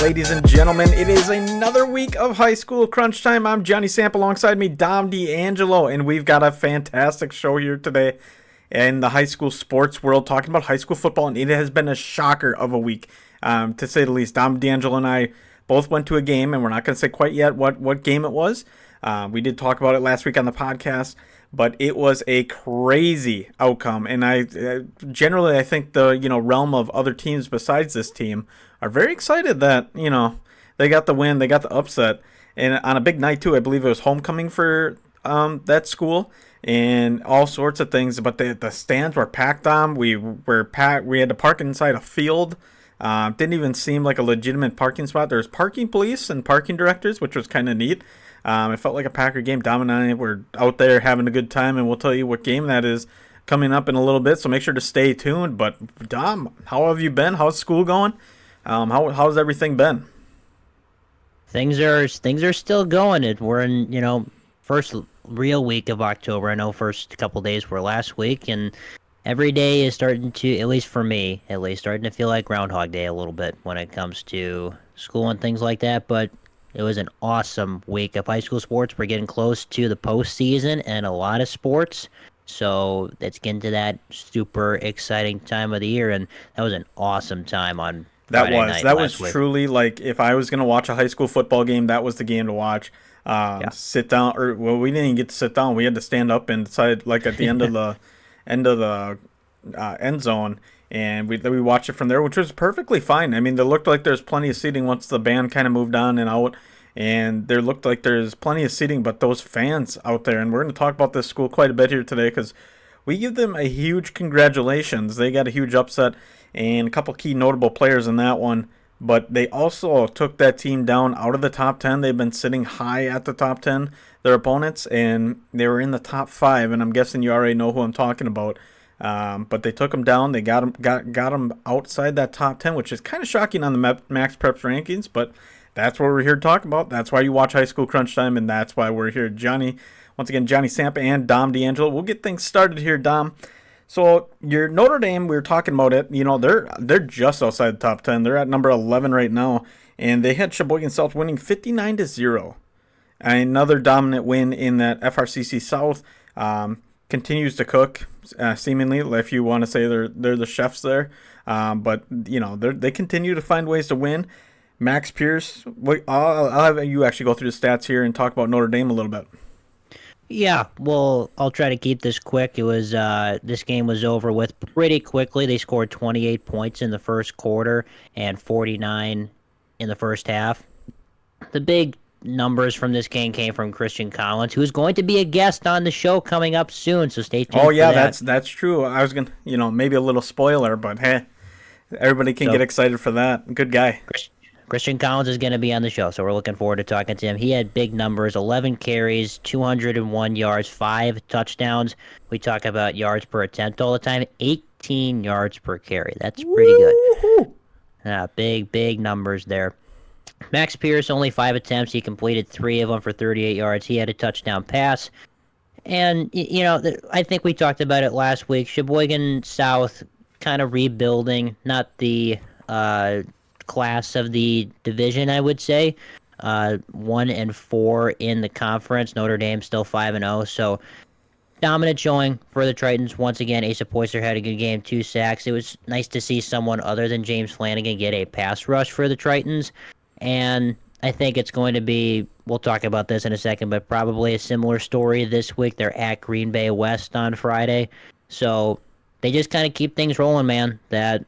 ladies and gentlemen. It is another week of high school crunch time. I'm Johnny Samp, alongside me, Dom D'Angelo, and we've got a fantastic show here today in the high school sports world, talking about high school football, and it has been a shocker of a week, to say the least. Dom D'Angelo and I both went to a game, and we're not going to say quite yet what game it was. We did talk about it last week on the podcast, but it was a crazy outcome, and I generally think the realm of other teams besides this team are very excited that they got the win, they got the upset, and on a big night too. I believe it was homecoming for that school and all sorts of things. But the stands were packed on. We were packed. We had to park inside a field. Didn't even seem like a legitimate parking spot. There was parking police and parking directors, which was kind of neat. It felt like a Packer game. Dom and I were out there having a good time, and we'll tell you what game that is coming up in a little bit, so make sure to stay tuned. But Dom, how have you been? How's school going? How's everything been? Things are still going. We're in first real week of October. I know first couple days were last week, and every day is starting to, at least for me, starting to feel like Groundhog Day a little bit when it comes to school and things like that. But it was an awesome week of high school sports. We're getting close to the postseason and a lot of sports. So it's getting to that super exciting time of the year, and that was an awesome time on Friday night That last was week. truly, like, if I was gonna watch a high school football game, that was the game to watch. Yeah. Sit down, or well, we didn't even get to sit down. We had to stand up inside, like at the end of the end zone, and we watched it from there, which was perfectly fine. I mean, there looked like there's plenty of seating once the band kind of moved on and out, and there looked like there's plenty of seating. But those fans out there, and we're going to talk about this school quite a bit here today, because we give them a huge congratulations. They got a huge upset and a couple key notable players in that one. But they also took that team down out of the top 10. They've been sitting high at the top 10, their opponents, and they were in the top 5. And I'm guessing you already know who I'm talking about. But they took them down. They got them outside that top 10, which is kind of shocking on the Max Preps rankings. But that's what we're here to talk about. That's why you watch High School Crunch Time, and that's why we're here. Once again, Johnny Sampa and Dom D'Angelo. We'll get things started here, Dom. So your Notre Dame, we were talking about it. They're just outside the top 10. They're at number 11 right now, and they had Sheboygan South winning 59-0. Another dominant win in that FRCC South. Continues to cook, seemingly, if you want to say they're the chefs there. But they continue to find ways to win. Max Pierce, I'll have you actually go through the stats here and talk about Notre Dame a little bit. Yeah, well, I'll try to keep this quick. It was this game was over with pretty quickly. They scored 28 points in the first quarter and 49 in the first half. The big numbers from this game came from Christian Collins, who's going to be a guest on the show coming up soon, so stay tuned. Oh yeah, for that. that's true. I was gonna, maybe a little spoiler, but hey, everybody can get excited for that. Good guy. Christian Collins is going to be on the show, so we're looking forward to talking to him. He had big numbers, 11 carries, 201 yards, 5 touchdowns. We talk about yards per attempt all the time, 18 yards per carry. That's pretty good. Big numbers there. Max Pierce, only 5 attempts. He completed 3 of them for 38 yards. He had a touchdown pass. And, I think we talked about it last week. Sheboygan South kind of rebuilding, not the class of the division, I would say. 1-4 in the conference. Notre Dame still 5-0. So dominant showing for the Tritons. Once again, Asa Poyster had a good game, 2 sacks. It was nice to see someone other than James Flanagan get a pass rush for the Tritons. And I think it's going to be, we'll talk about this in a second, but probably a similar story this week. They're at Green Bay West on Friday. So they just kind of keep things rolling, man. That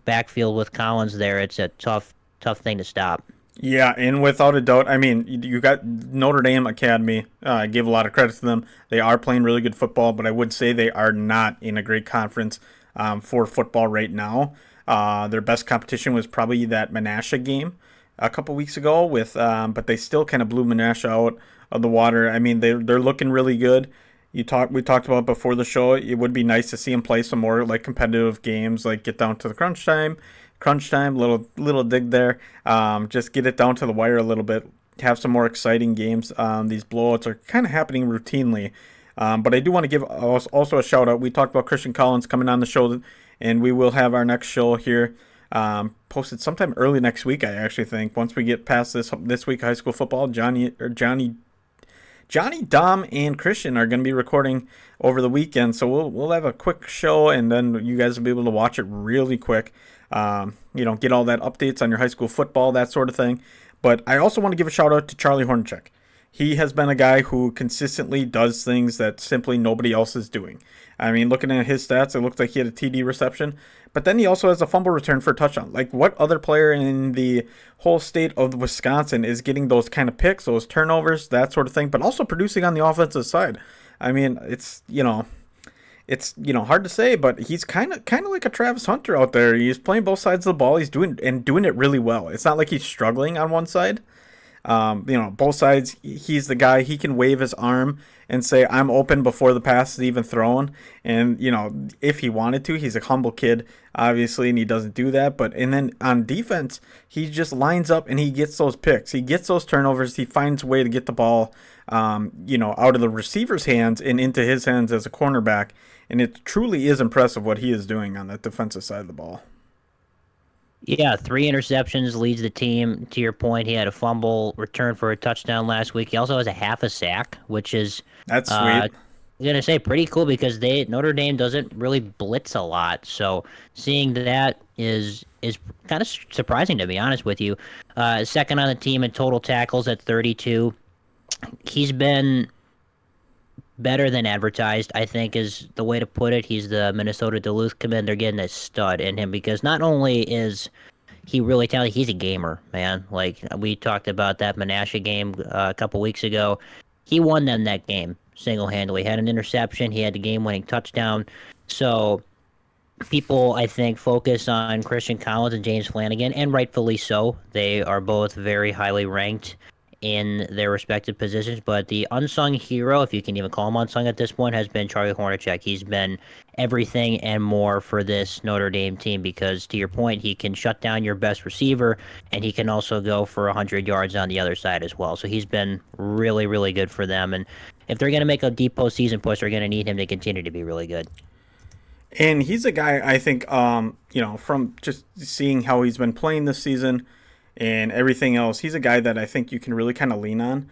backfield with Collins there, it's a tough thing to stop. Yeah, and without a doubt, I mean, you got Notre Dame Academy. I give a lot of credit to them. They are playing really good football, but I would say they are not in a great conference for football right now. Their best competition was probably that Menasha game a couple weeks ago, but they still kind of blew Menasha out of the water. I mean, they're looking really good. We talked about before the show. It would be nice to see him play some more like competitive games, like get down to the crunch time, little dig there. Just get it down to the wire a little bit. Have some more exciting games. These blowouts are kind of happening routinely. But I do want to give also a shout out. We talked about Christian Collins coming on the show, and we will have our next show here Posted sometime early next week, I actually think. Once we get past this week of high school football, Jonny, Dom, and Christian are going to be recording over the weekend, so we'll have a quick show, and then you guys will be able to watch it really quick. Get all that updates on your high school football, that sort of thing. But I also want to give a shout out to Charlie Hornacek. He has been a guy who consistently does things that simply nobody else is doing. I mean, looking at his stats, it looked like he had a TD reception, but then he also has a fumble return for a touchdown. Like, what other player in the whole state of Wisconsin is getting those kind of picks, those turnovers, that sort of thing, but also producing on the offensive side? I mean, it's hard to say, but he's kind of like a Travis Hunter out there. He's playing both sides of the ball. He's doing it really well. It's not like he's struggling on one side. Both sides, he's the guy. He can wave his arm and say, I'm open before the pass is even thrown. And, if he wanted to, he's a humble kid, obviously, and he doesn't do that. And then on defense, he just lines up and he gets those picks. He gets those turnovers. He finds a way to get the ball, out of the receiver's hands and into his hands as a cornerback. And it truly is impressive what he is doing on that defensive side of the ball. Yeah, 3 interceptions, leads the team. To your point, he had a fumble return for a touchdown last week. He also has a half a sack, which is That's uh, sweet. I'm gonna say pretty cool because Notre Dame doesn't really blitz a lot. So seeing that is kind of surprising, to be honest with you. Second on the team in total tackles at 32. He's been better than advertised, I think, is the way to put it. He's the Minnesota Duluth commit. They're getting a stud in him because not only is he really talented, he's a gamer, man. Like, we talked about that Menasha game a couple weeks ago. He won them that game single-handedly. Had an interception. He had the game-winning touchdown. So people, I think, focus on Christian Collins and James Flanagan, and rightfully so. They are both very highly ranked in their respective positions, but the unsung hero, if you can even call him unsung at this point, has been Charlie Hornacek. He's been everything and more for this Notre Dame team because, to your point, he can shut down your best receiver, and he can also go for 100 yards on the other side as well. So he's been really, really good for them, and if they're going to make a deep postseason push, they're going to need him to continue to be really good. And he's a guy, I think, from just seeing how he's been playing this season and everything else, he's a guy that I think you can really kind of lean on.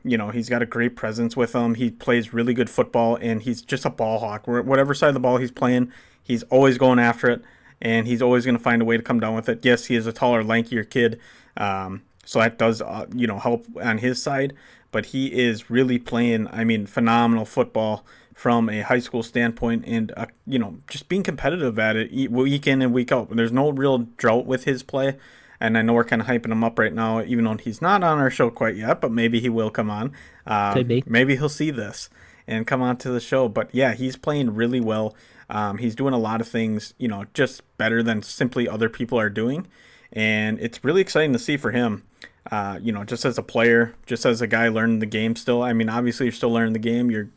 He's got a great presence with him. He plays really good football, and he's just a ball hawk. Whatever side of the ball he's playing, he's always going after it, and he's always going to find a way to come down with it. Yes, he is a taller, lankier kid, so that does, help on his side. But he is really playing, phenomenal football from a high school standpoint, and just being competitive at it week in and week out. There's no real drought with his play, and I know we're kind of hyping him up right now, even though he's not on our show quite yet. But maybe he will come on. Could be. Maybe he'll see this and come on to the show. But yeah, he's playing really well. He's doing a lot of things, just better than simply other people are doing, and it's really exciting to see for him. Just as a player, just as a guy learning the game still. Obviously you're still learning the game. You're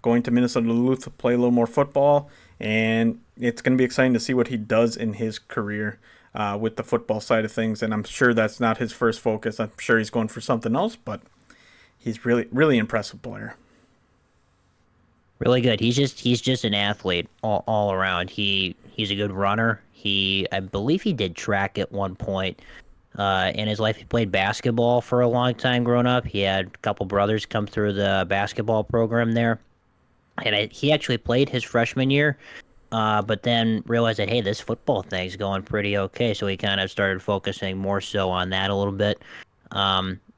going to Minnesota Duluth to play a little more football, and it's going to be exciting to see what he does in his career with the football side of things. And I'm sure that's not his first focus. I'm sure he's going for something else, but he's really, really impressive player. Really good. He's just an athlete all around. He's a good runner. I believe he did track at one point. In his life, he played basketball for a long time growing up. He had a couple brothers come through the basketball program there. And he actually played his freshman year, but then realized that, hey, this football thing's going pretty okay. So he kind of started focusing more so on that a little bit.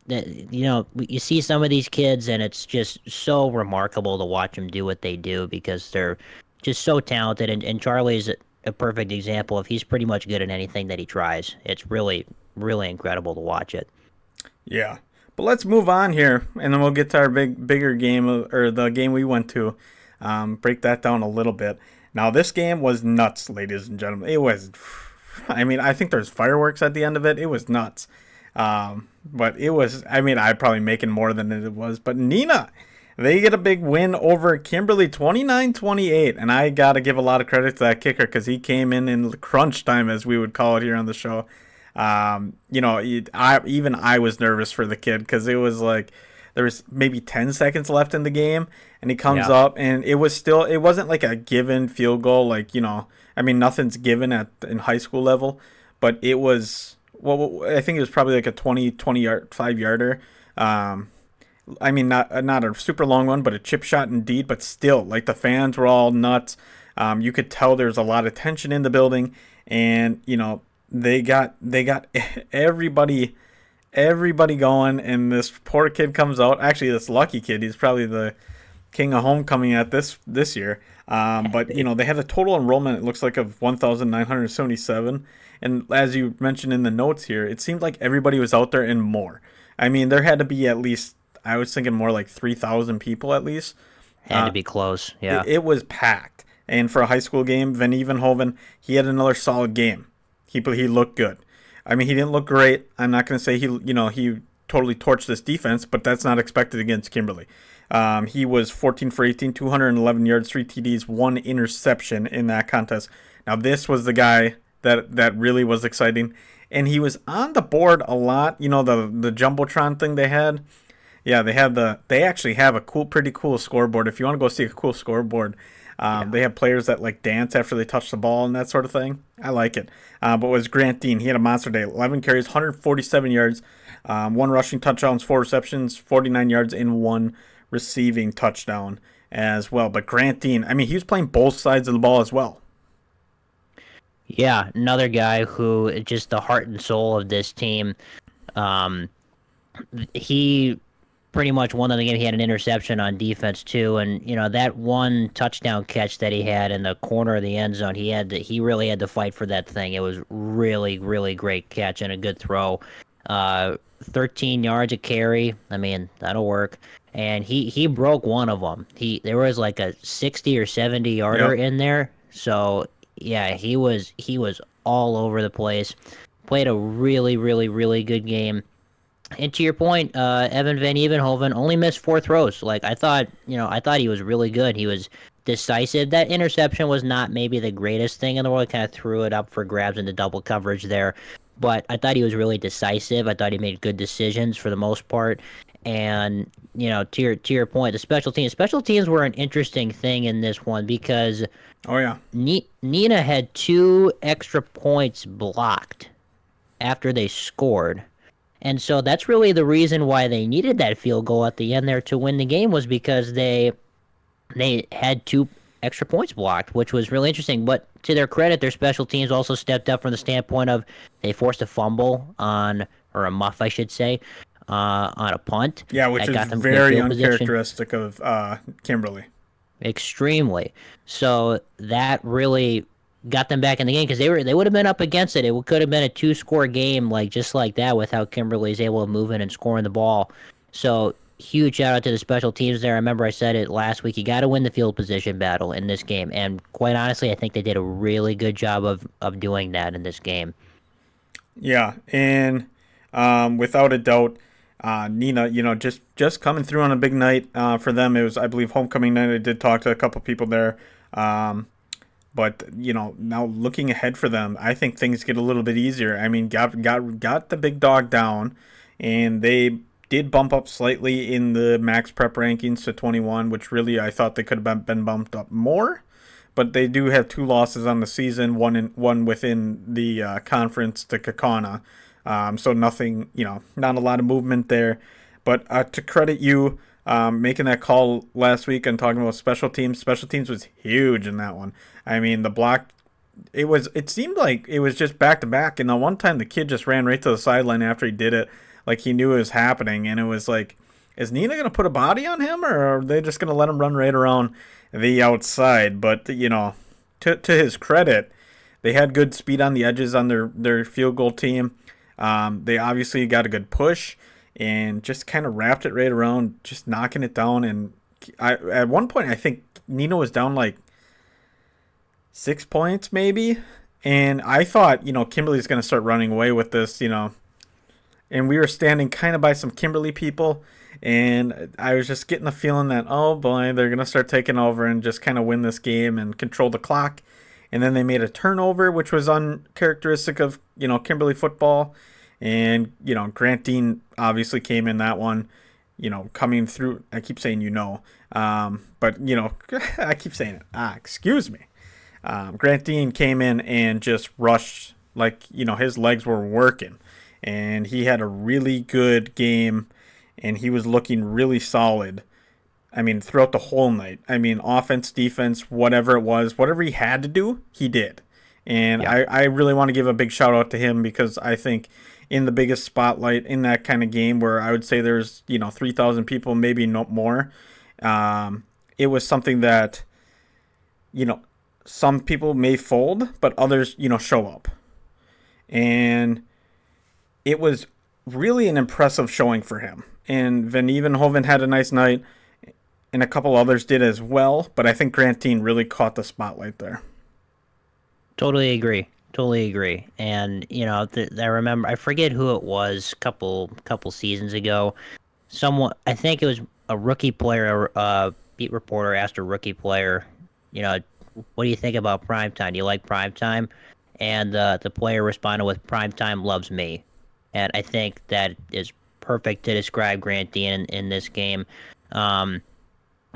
You see some of these kids, and it's just so remarkable to watch them do what they do because they're just so talented. And Charlie's a perfect example of he's pretty much good at anything that he tries. It's really, really incredible to watch it. Yeah. But let's move on here, and then we'll get to our bigger game, or the game we went to. Break that down a little bit. Now, this game was nuts, ladies and gentlemen. It was, I think there's fireworks at the end of it. It was nuts. But it was, I'd probably making more than it was. But Neenah, they get a big win over Kimberly, 29-28. And I got to give a lot of credit to that kicker because he came in crunch time, as we would call it here on the show. I was nervous for the kid because it was like there was maybe 10 seconds left in the game, and he comes Yeah. up, and it wasn't like a given field goal, like, I mean, nothing's given in high school level, but it was, well, I think it was probably like a 20 yard, 5 yarder. I mean, not a super long one, but a chip shot indeed. But still, like, the fans were all nuts. You could tell there's a lot of tension in the building, and they got everybody going. And this poor kid comes out. Actually, this lucky kid. He's probably the king of homecoming at this year. But they had a total enrollment. It looks like of 1,977. And as you mentioned in the notes here, it seemed like everybody was out there and more. I mean, there had to be at least, I was thinking more like 3,000 people at least. Had to be close. Yeah. It was packed. And for a high school game, Van Evenhoven, he had another solid game. He looked good. I mean, he didn't look great. I'm not going to say he totally torched this defense, but that's not expected against Kimberly. He was 14 for 18, 211 yards, 3 TDs, 1 interception in that contest. Now, this was the guy that really was exciting. And he was on the board a lot. The Jumbotron thing they had. Yeah, they actually have a pretty cool scoreboard. If you want to go see a cool scoreboard, they have players that like dance after they touch the ball and that sort of thing. I like it. But it was Grant Dean. He had a monster day. 11 carries, 147 yards, 1 rushing touchdowns, 4 receptions, 49 yards, and 1 receiving touchdown as well. But Grant Dean, I mean, he was playing both sides of the ball as well. Yeah, another guy who is just the heart and soul of this team. He pretty much won the game. He had an interception on defense too, and that one touchdown catch that he had in the corner of the end zone, he really had to fight for that thing. It was really, really great catch and a good throw. 13 yards a carry. I mean, that'll work. And he broke one of them. There was like a 60 or 70 yarder in there. So yeah, he was all over the place. Played a really, really, really good game. And to your point, Evan Van Evenhoven only missed 4 throws. Like I thought he was really good. He was decisive. That interception was not maybe the greatest thing in the world. Kind of threw it up for grabs into double coverage there. But I thought he was really decisive. I thought he made good decisions for the most part. And to your point, the special teams were an interesting thing in this one because Oh yeah, Neenah had 2 extra points blocked after they scored. And so that's really the reason why they needed that field goal at the end there to win the game, was because they had 2 extra points blocked, which was really interesting. But to their credit, their special teams also stepped up from the standpoint of they forced a fumble or a muff, I should say, on a punt. Yeah, which is very uncharacteristic of Kimberly. Extremely. So that really got them back in the game because they would have been up against it. It could have been a 2-score game, just like that, with how Kimberly's able to move in and scoring the ball. So huge shout out to the special teams there. I remember I said it last week. You got to win the field position battle in this game, and quite honestly, I think they did a really good job of doing that in this game. Yeah, and without a doubt, Neenah, just coming through on a big night for them. It was, I believe, homecoming night. I did talk to a couple people there. But now looking ahead for them, I think things get a little bit easier. I mean, got the big dog down, and they did bump up slightly in the max prep rankings to 21, which really I thought they could have been bumped up more. But they do have 2 losses on the season, one within the conference to Kakana. So nothing, not a lot of movement there. But to credit you making that call last week and talking about special teams was huge in that one. I mean, the block, it seemed like it was just back to back. And the one time the kid just ran right to the sideline after he did it, like he knew it was happening. And it was like, is Neenah going to put a body on him, or are they just going to let him run right around the outside? But, to his credit, they had good speed on the edges on their field goal team. They obviously got a good push and just kind of wrapped it right around, just knocking it down. And at one point, I think Neenah was down like 6 points maybe. And I thought, Kimberly's going to start running away with this, and we were standing kind of by some Kimberly people. And I was just getting the feeling that, oh boy, they're going to start taking over and just kind of win this game and control the clock. And then they made a turnover, which was uncharacteristic of, Kimberly football. And, Grant Dean obviously came in that one. coming through. I keep saying but I keep saying it. Excuse me. Grant Dean came in and just rushed like his legs were working, and he had a really good game, and he was looking really solid. I mean, throughout the whole night. I mean, offense, defense, whatever it was, whatever he had to do, he did. And Yeah. I really want to give a big shout out to him because I think in the biggest spotlight in that kind of game where I would say there's, 3,000 people, maybe no more, it was something that, you know, some people may fold, but others, show up. And it was really an impressive showing for him. And Van Evenhoven had a nice night, and a couple others did as well. But I think Grantine really caught the spotlight there. Totally agree. Totally agree. And I remember, I forget who it was. Couple seasons ago, someone, I think it was a rookie player. Beat reporter asked a rookie player, you know, what do you think about primetime? Do you like primetime? And the player responded with, "Primetime loves me." And I think that is perfect to describe Grant Dean in this game. Um,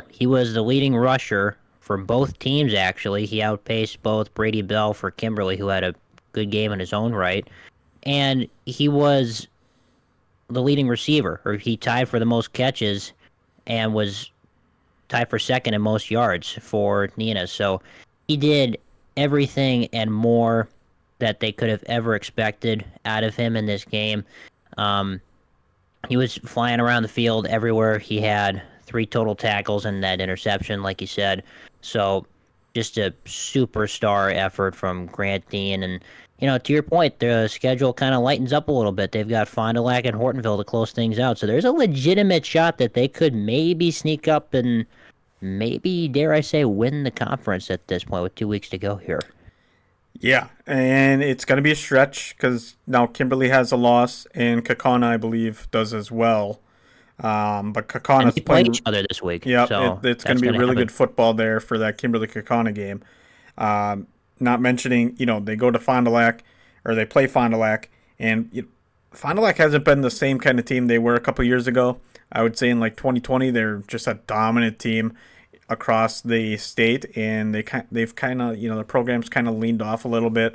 he was the leading rusher for both teams, actually. He outpaced both Brady Bell for Kimberly, who had a good game in his own right. And he was the leading receiver, or he tied for the most catches and was tied for second in most yards for Neenah. So he did everything and more that they could have ever expected out of him in this game. Um, he was flying around the field everywhere. He had 3 total tackles and that interception, like you said. So just a superstar effort from Grant Dean. And, to your point, the schedule kind of lightens up a little bit. They've got Fond du Lac and Hortonville to close things out. So there's a legitimate shot that they could maybe sneak up and maybe, dare I say, win the conference at this point with 2 weeks to go here. Yeah, and it's going to be a stretch because now Kimberly has a loss, and Kakana, I believe, does as well. But And Kakana's they play each playing. other this week, Yeah, so it's going that's to be going to really good happen. football there for that Kimberly Kakana game. Not mentioning, they go to Fond du Lac, or they play Fond du Lac, and Fond du Lac hasn't been the same kind of team they were a couple years ago. I would say in like 2020, they're just a dominant team across the state, and they've kind of the program's kind of leaned off a little bit.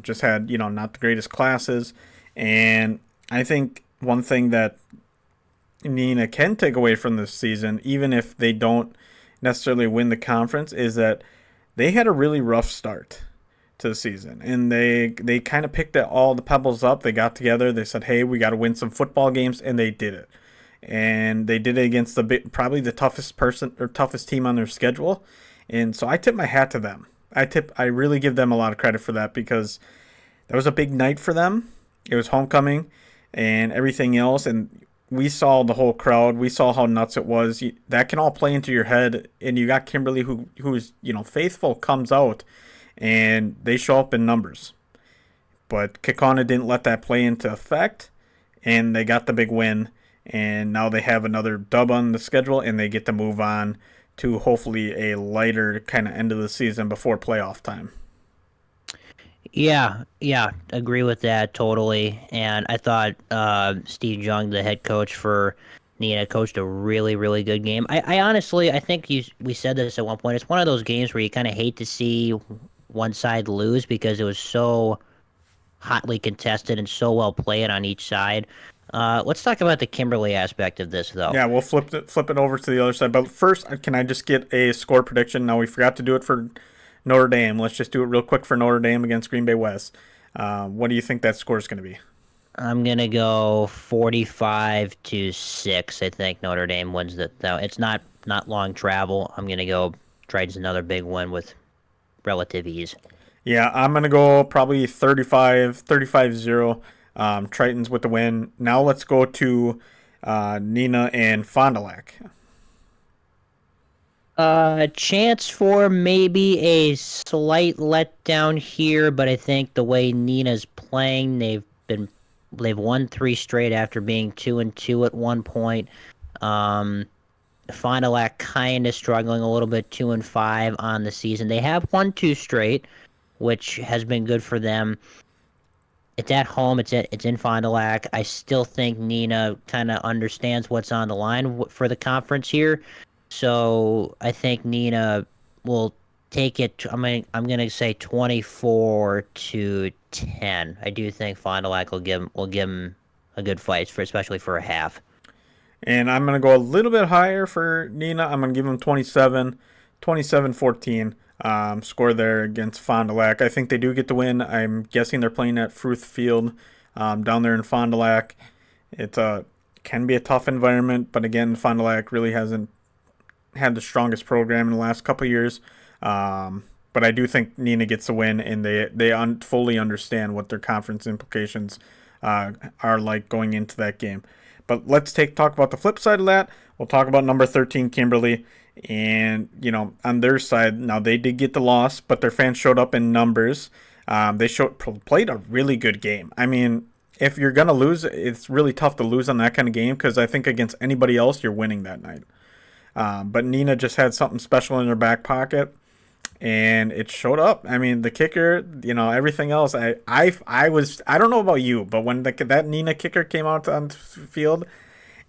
Just had not the greatest classes, and I think one thing that Neenah can take away from this season, even if they don't necessarily win the conference, is that they had a really rough start to the season, and they kind of picked all the pebbles up. They got together. They said, "Hey, we got to win some football games," and they did it. And they did it against probably the toughest team on their schedule. And so I tip my hat to them. I really give them a lot of credit for that because that was a big night for them. It was homecoming and everything else, and we saw the whole crowd. We saw how nuts it was. That can all play into your head, and you got Kimberly who's faithful, comes out, and they show up in numbers. But Kekana didn't let that play into effect, and they got the big win. And now they have another dub on the schedule, and they get to move on to hopefully a lighter kind of end of the season before playoff time. Yeah, agree with that totally. And I thought Steve Young, the head coach for Neenah, coached a really, really good game. I honestly, I think we said this at one point. It's one of those games where you kind of hate to see one side lose because it was so hotly contested and so well played on each side. Let's talk about the Kimberly aspect of this, though. Yeah, we'll flip it over to the other side. But first, can I just get a score prediction? Now we forgot to do it for Notre Dame. Let's just do it real quick for Notre Dame against Green Bay West. What do you think that score is going to be? I'm gonna go 45-6. I think Notre Dame wins that. Though it's not long travel. I'm gonna go Triton's another big win with relative ease. Yeah, I'm going to go probably 35-0. Tritons with the win. Now let's go to Neenah and Fond du Lac. Chance for maybe a slight letdown here, but I think the way Nina's playing, they've won 3 straight after being 2-2 at one point. Fond du Lac kind of struggling a little bit, 2-5 on the season. They have won 2 straight, which has been good for them. It's at home. It's in Fond du Lac. I still think Neenah kind of understands what's on the line for the conference here, so I think Neenah will take it. I'm gonna say 24-10. I do think Fond du Lac will give him a good fight for especially for a half. And I'm going to go a little bit higher for Neenah. I'm going to give them 27, 27-14 score there against Fond du Lac. I think they do get the win. I'm guessing they're playing at Fruth Field down there in Fond du Lac. It can be a tough environment, but again, Fond du Lac really hasn't had the strongest program in the last couple of years. But I do think Neenah gets the win, and they fully understand what their conference implications are like going into that game. But let's talk about the flip side of that. We'll talk about number 13 Kimberly, and on their side now they did get the loss, but their fans showed up in numbers. They played a really good game. I mean, if you're gonna lose, it's really tough to lose on that kind of game because I think against anybody else you're winning that night. But Neenah just had something special in her back pocket, and it showed up. I mean, the kicker, everything else. I don't know about you, but when that Neenah kicker came out on the field,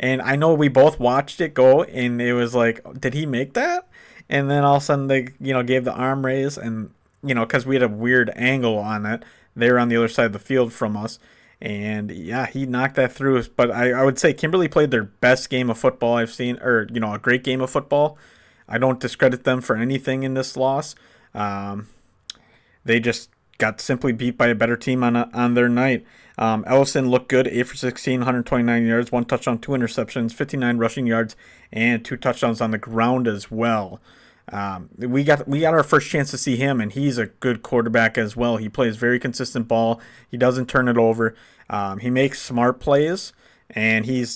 and I know we both watched it go, and it was like, did he make that? And then all of a sudden they gave the arm raise, and because we had a weird angle on it, they were on the other side of the field from us. And yeah, he knocked that through. But I would say Kimberly played their best game of football I've seen, or a great game of football. I don't discredit them for anything in this loss. Um, they just got simply beat by a better team on their night. Ellison looked good, 8 for 16, 129 yards, 1 touchdown, 2 interceptions, 59 rushing yards, and 2 touchdowns on the ground as well. We got our first chance to see him, and he's a good quarterback as well. He plays very consistent ball. He doesn't turn it over. He makes smart plays, and he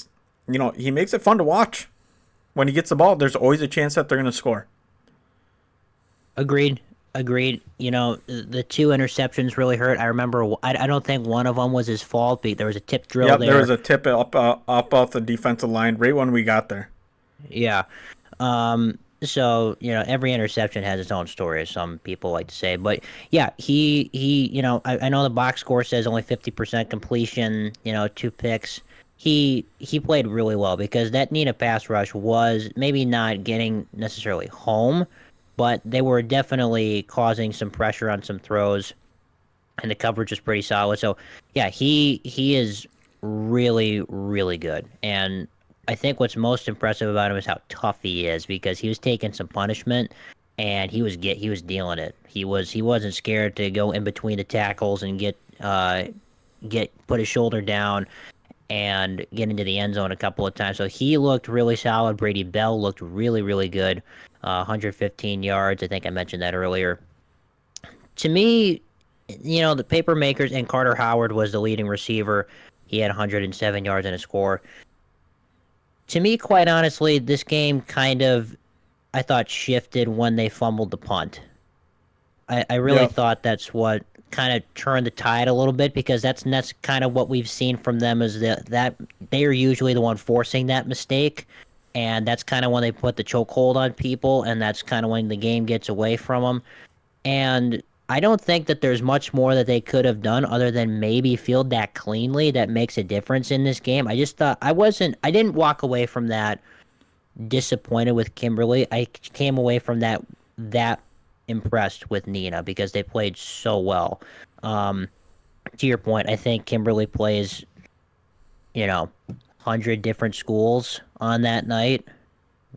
makes it fun to watch. When he gets the ball, there's always a chance that they're going to score. Agreed. Agreed. The two interceptions really hurt. I remember. I don't think one of them was his fault. But there was a tip drill Yep, there. there was a tip up off the defensive line right when we got there. Yeah. So every interception has its own story, as some people like to say. But yeah, I know the box score says only 50% completion. 2 picks. He played really well because that Neenah pass rush was maybe not getting necessarily home, but they were definitely causing some pressure on some throws, and the coverage is pretty solid. So yeah, he is really really good, and I think what's most impressive about him is how tough he is because he was taking some punishment, and he was dealing it. He wasn't scared to go in between the tackles and get put his shoulder down and get into the end zone a couple of times. So he looked really solid. Brady Bell looked really really good. 115 yards. I think I mentioned that earlier. To me, the paper makers, and Carter Howard was the leading receiver. He had 107 yards and a score. To me, quite honestly, this game kind of, I thought, shifted when they fumbled the punt. I really Yeah, thought that's what kind of turned the tide a little bit because that's kind of what we've seen from them is that they are usually the one forcing that mistake, and that's kind of when they put the chokehold on people, and that's kind of when the game gets away from them. And I don't think that there's much more that they could have done other than maybe field that cleanly that makes a difference in this game. I just thought I didn't walk away from that disappointed with Kimberly. I came away from that impressed with Neenah because they played so well. Um, to your point, I think Kimberly plays, 100 different schools on that night.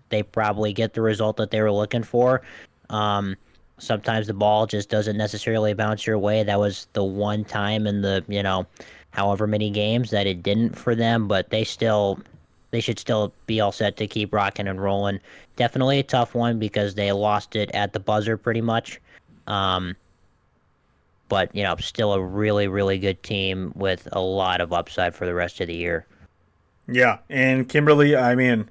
They probably get the result that they were looking for. Um, Sometimes the ball just doesn't necessarily bounce your way. That was the one time in the, however many games that it didn't for them, but they should still be all set to keep rocking and rolling. Definitely a tough one because they lost it at the buzzer pretty much. Um, but still a really, really good team with a lot of upside for the rest of the year. yeah. And Kimberly, I mean,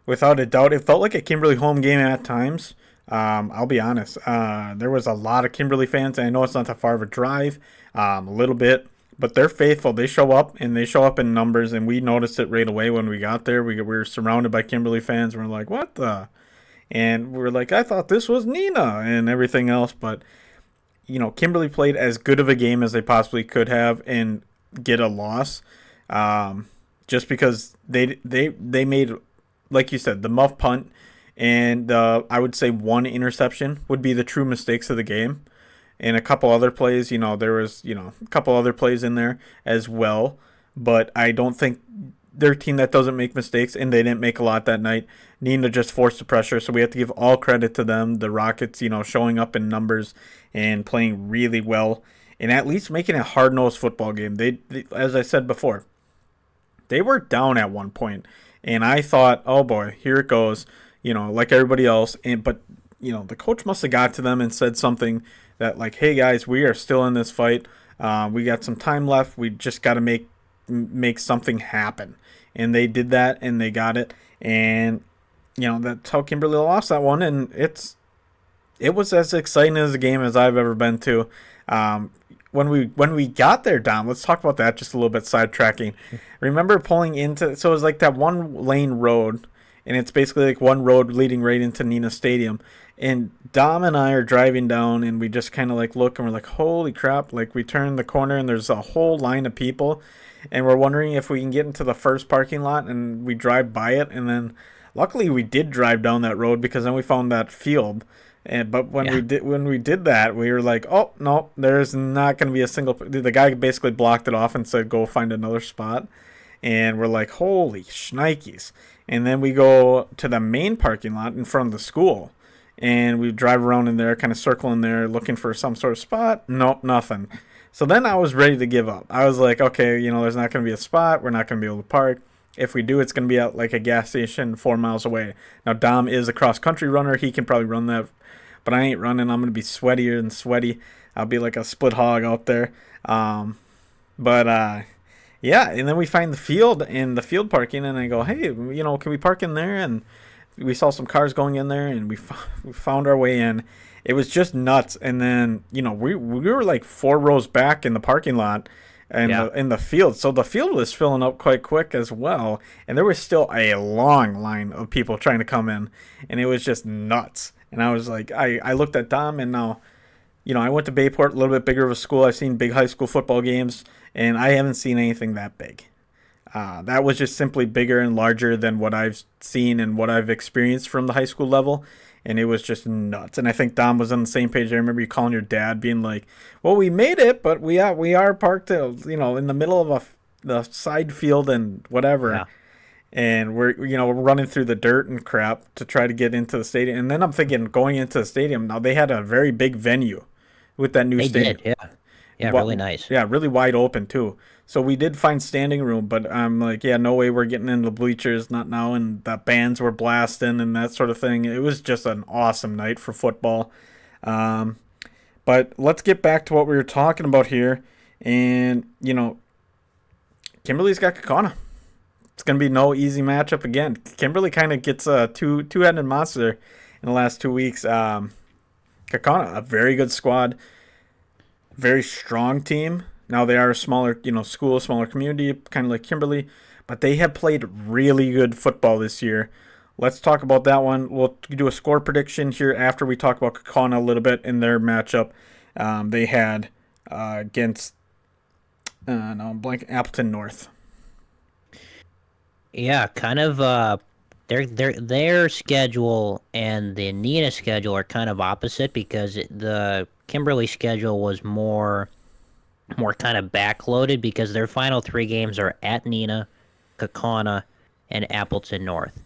without a doubt, it felt like a Kimberly home game at times. I'll be honest. There was a lot of Kimberly fans. And I know it's not that far of a drive, a little bit, but they're faithful. They show up, and they show up in numbers. And we noticed it right away when we got there. We were surrounded by Kimberly fans. We're like, what the? And we're like, I thought this was Neenah and everything else. But Kimberly played as good of a game as they possibly could have and get a loss, um, just because they made, like you said, the muff punt and I would say one interception would be the true mistakes of the game, and a couple other plays. There was a couple other plays in there as well, but I don't think they're a team that doesn't make mistakes, and they didn't make a lot that night. Neenah just forced the pressure, so we have to give all credit to them. The Rockets, showing up in numbers and playing really well, and at least making a hard-nosed football game. They, as I said before, they were down at one point, and I thought, oh boy, here it goes. Like everybody else, but the coach must have got to them and said something that like, hey guys, we are still in this fight. We got some time left. We just got to make something happen, and they did that, and they got it, and that's how Kimberly lost that one, and it was as exciting as a game as I've ever been to. When we got there, Dom, let's talk about that just a little bit, sidetracking. Remember pulling into, so it was like that one lane road, and it's basically like one road leading right into Neenah Stadium. And Dom and I are driving down, and we just kind of like look, and we're like, holy crap! Like we turn the corner, and there's a whole line of people, and we're wondering if we can get into the first parking lot, and we drive by it, and then luckily we did drive down that road because then we found that field. But when Yeah. we did that, we were like, oh no, there's not going to be a single. The guy basically blocked it off and said, go find another spot, and we're like, holy shnikes! And then we go to the main parking lot in front of the school, and we drive around in there, kind of circling there, looking for some sort of spot. Nope, nothing. So then I was ready to give up. I was like, okay, there's not going to be a spot. We're not going to be able to park. If we do, it's going to be at like a gas station 4 miles away. Now, Dom is a cross country runner. He can probably run that, but I ain't running. I'm going to be sweatier than sweaty. I'll be like a split hog out there. But yeah, and then we find the field and the field parking, and I go, hey, can we park in there? And we saw some cars going in there, and we found our way in. It was just nuts. And then we were like 4 rows back in the parking lot, and Yeah. in the field. So the field was filling up quite quick as well, and there was still a long line of people trying to come in, and it was just nuts. And I was like, I looked at Dom, and now, I went to Bayport, a little bit bigger of a school. I've seen big high school football games, and I haven't seen anything that big. That was just simply bigger and larger than what I've seen and what I've experienced from the high school level. And it was just nuts. And I think Dom was on the same page. I remember you calling your dad, being like, "Well, we made it, but we are parked, in the middle of the side field and whatever." Yeah. And we're running through the dirt and crap to try to get into the stadium. And then I'm thinking, going into the stadium, now they had a very big venue with that new They stadium. did. Yeah. Yeah. Really nice. Yeah, really wide open too. So we did find standing room, but I'm like, yeah, no way we're getting in the bleachers, not now. And the bands were blasting and that sort of thing. It was just an awesome night for football. Um, but let's get back to what we were talking about here. And Kimberly's got Kakana. It's gonna be no easy matchup again. Kimberly kind of gets a two-headed monster in the last 2 weeks. Kakana, a very good squad, very strong team. Now they are a smaller, school, smaller community, kind of like Kimberly, but they have played really good football this year. Let's talk about that one. We'll do a score prediction here after we talk about Kakana a little bit in their matchup. They had against no, I'm blank, Appleton North. Yeah. Kind of. Their schedule and the Neenah schedule are kind of opposite because the Kimberly schedule was more kind of backloaded because their final 3 games are at Neenah, Kakana, and Appleton North.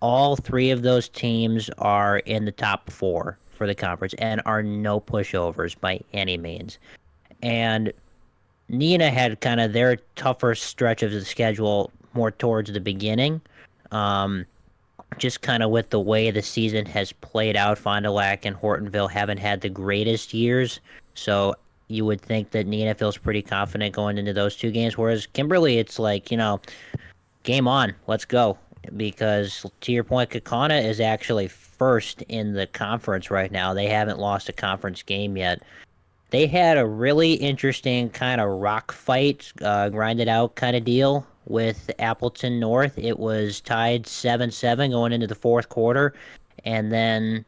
All 3 of those teams are in the top 4 for the conference and are no pushovers by any means. And Neenah had kind of their tougher stretch of the schedule more towards the beginning. Um, just kind of with the way the season has played out, Fond du Lac and Hortonville haven't had the greatest years. So you would think that Neenah feels pretty confident going into those 2 games. Whereas Kimberly, it's like, game on, let's go. Because to your point, Kakana is actually first in the conference right now. They haven't lost a conference game yet. They had a really interesting kind of rock fight, grinded out kind of deal with Appleton North. It was tied 7-7 going into the fourth quarter, and then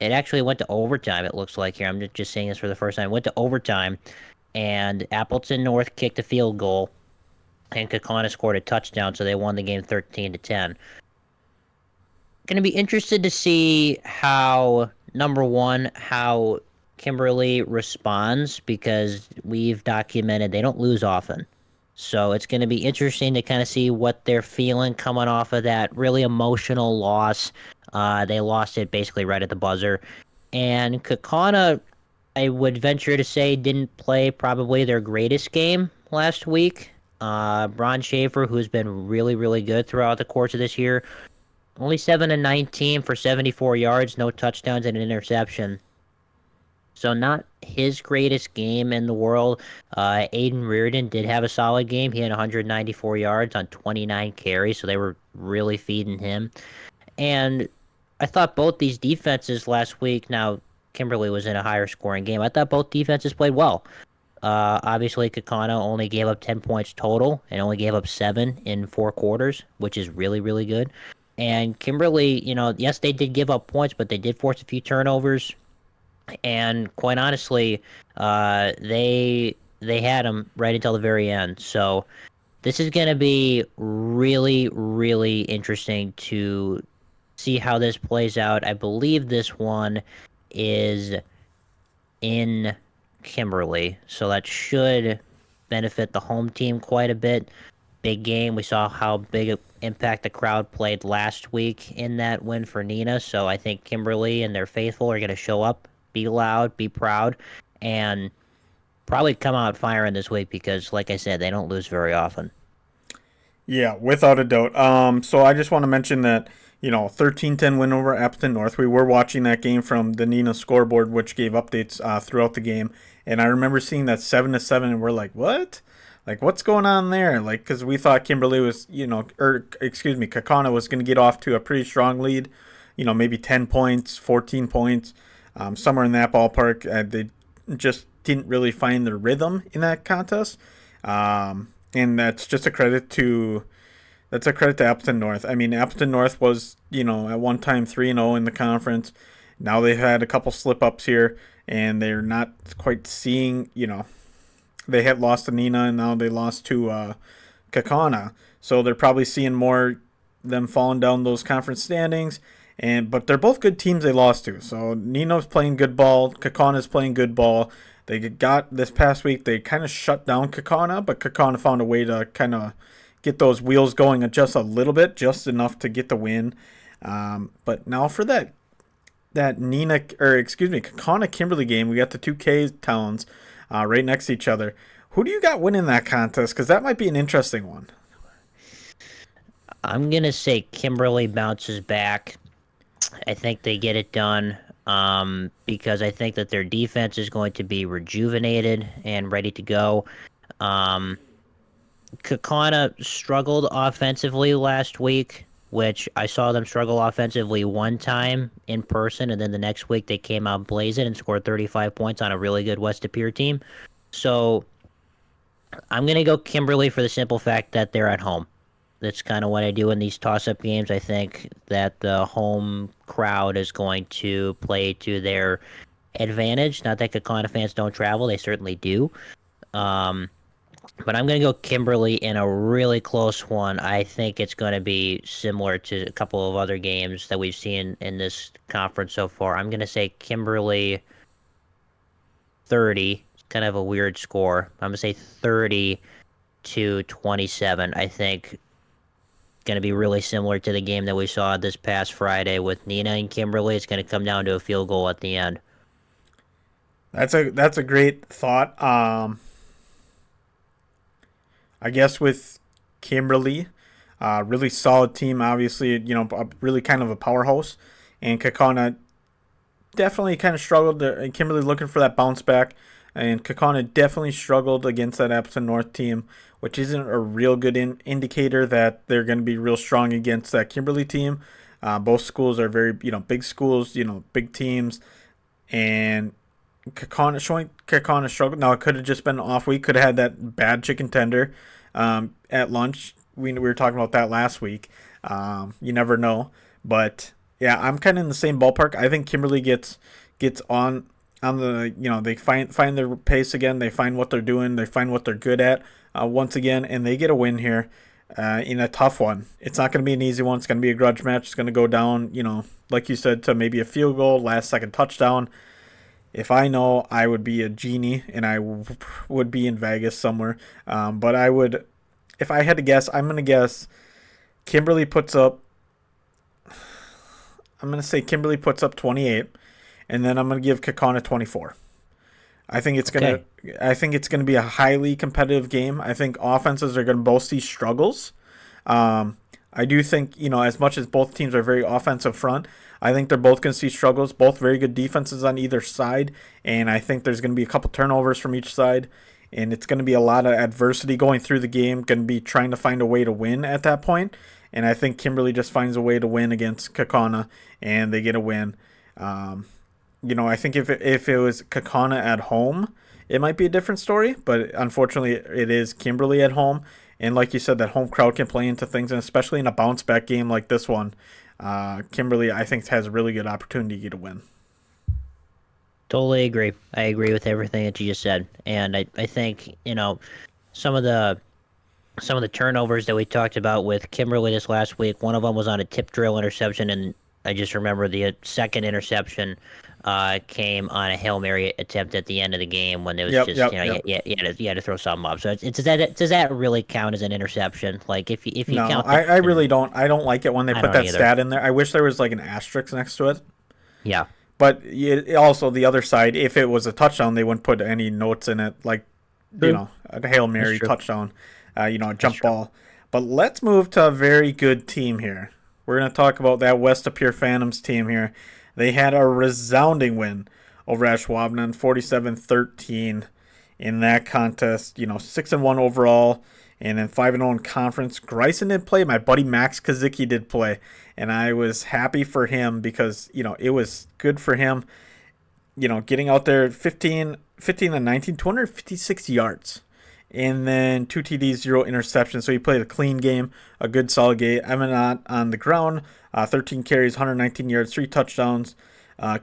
It actually went to overtime, it looks like here. I'm just saying this for the first time. It went to overtime, and Appleton North kicked a field goal, and Kakana scored a touchdown, so they won the game 13-10. Going to be interested to see how, number one, how Kimberly responds, because we've documented they don't lose often. So it's going to be interesting to kind of see what they're feeling coming off of that really emotional loss. They lost it basically right at the buzzer. And Kakana, I would venture to say, didn't play probably their greatest game last week. Bron Schaefer, who's been really, really good throughout the course of this year, only 7-19 for 74 yards, no touchdowns and an interception. So not his greatest game in the world. Aiden Reardon did have a solid game. He had 194 yards on 29 carries, so they were really feeding him. And I thought both these defenses last week, now Kimberly was in a higher scoring game, I thought both defenses played well. Obviously, Kakana only gave up 10 points total and only gave up 7 in 4 quarters, which is really, really good. And Kimberly, yes, they did give up points, but they did force a few turnovers. And quite honestly, they had them right until the very end. So this is going to be really, really interesting to see how this plays out. I believe this one is in Kimberly, so that should benefit the home team quite a bit. Big game. We saw how big an impact the crowd played last week in that win for Neenah, so I think Kimberly and their faithful are going to show up, be loud, be proud, and probably come out firing this week because, like I said, they don't lose very often. Yeah, without a doubt. So I just want to mention that, 13-10 win over Appleton North. We were watching that game from the Neenah scoreboard, which gave updates throughout the game. And I remember seeing that 7-7, and we're like, what? Like, what's going on there? Like, because we thought Kimberly was, or excuse me, Kakana was going to get off to a pretty strong lead, maybe 10 points, 14 points, somewhere in that ballpark. They just didn't really find their rhythm in that contest. And that's a credit to Appleton North. I mean, Appleton North was, at one time 3-0 in the conference. Now they've had a couple slip ups here, and they're not quite seeing, they had lost to Neenah, and now they lost to Kakana. So they're probably seeing more them falling down those conference standings. But they're both good teams they lost to. So Neenah's playing good ball. Kakana's playing good ball. They got this past week. They kind of shut down Kakana, but Kakana found a way to kind of get those wheels going just a little bit, just enough to get the win. But now for that Kakana Kimberly game, we got the two K towns right next to each other. Who do you got winning that contest? Because that might be an interesting one. I'm going to say Kimberly bounces back. I think they get it done because I think that their defense is going to be rejuvenated and ready to go. Kakana struggled offensively last week, which I saw them struggle offensively one time in person, and then the next week they came out blazing and scored 35 points on a really good West De Pere team. So I'm going to go Kimberly for the simple fact that they're at home. That's kind of what I do in these toss-up games. I think that the home crowd is going to play to their advantage. Not that Kakana fans don't travel; they certainly do. But I'm going to go Kimberly in a really close one. I think it's going to be similar to a couple of other games that we've seen in this conference so far. I'm going to say Kimberly 30. It's kind of a weird score. I'm going to say 30-27. I think going to be really similar to the game that we saw this past Friday with Neenah and Kimberly. It's going to come down to a field goal at the end. That's a great thought. I guess with Kimberly, really solid team. Obviously, really kind of a powerhouse, and Kakana definitely kind of struggled. And Kimberly looking for that bounce back, and Kakana definitely struggled against that Appleton North team, which isn't a real good indicator that they're going to be real strong against that Kimberly team. Both schools are very, big schools, big teams, and Kakana struggled. Now, it could have just been an off week. Could have had that bad chicken tender at lunch. We were talking about that last week. You never know. But Yeah, I'm kind of in the same ballpark. I think Kimberly gets on the, they find their pace again. They find what they're doing. They find what they're good at once again, and they get a win here in a tough one. It's not going to be an easy one. It's going to be a grudge match. It's going to go down, like you said, to maybe a field goal, last second touchdown. If I know, I would be a genie and would be in Vegas somewhere. But I would, if I had to guess, I'm going to guess Kimberly puts up. I'm going to say Kimberly puts up 28, and then I'm going to give Kakana 24. I think it's gonna. Okay. I think it's gonna be a highly competitive game. I think offenses are gonna both see struggles. Um, I do think, as much as both teams are very offensive front, I think they're both gonna see struggles. Both very good defenses on either side, and I think there's gonna be a couple turnovers from each side, and it's gonna be a lot of adversity going through the game. Gonna be trying to find a way to win at that point, and I think Kimberly just finds a way to win against Kakana, and they get a win. Um, I think if it was Kakana at home, it might be a different story. But unfortunately, it is Kimberly at home, and like you said, that home crowd can play into things, and especially in a bounce back game like this one, Kimberly I think has a really good opportunity to win. Totally agree. I agree with everything that you just said, and I think some of the some of the turnovers that we talked about with Kimberly this last week. One of them was on a tip drill interception, and I just remember the second interception came on a Hail Mary attempt at the end of the game when it was Yep, just yep, yep. you had to throw something up. So does that really count as an interception? Like if you No, count that, I then really don't. I don't like it when they I put don't that either. stat in there. I wish there was like an asterisk next to it. Yeah, But also the other side, if it was a touchdown, they wouldn't put any notes in it, like true. a Hail That's Mary true. touchdown, a That's jump true. ball. But let's move to a very good team here. We're gonna talk about that West Appear Phantoms team here. They had a resounding win over Ashwaubenon, 47-13 in that contest. 6-1 overall, and then 5-0 in conference. Greisen did play. My buddy Max Kazicki did play, and I was happy for him because it was good for him. Getting out there 15 and 19, 256 yards. And then 2 TDs, 0 interceptions. So he played a clean game, a good solid game. Eminat on the ground, 13 carries, 119 yards, 3 touchdowns.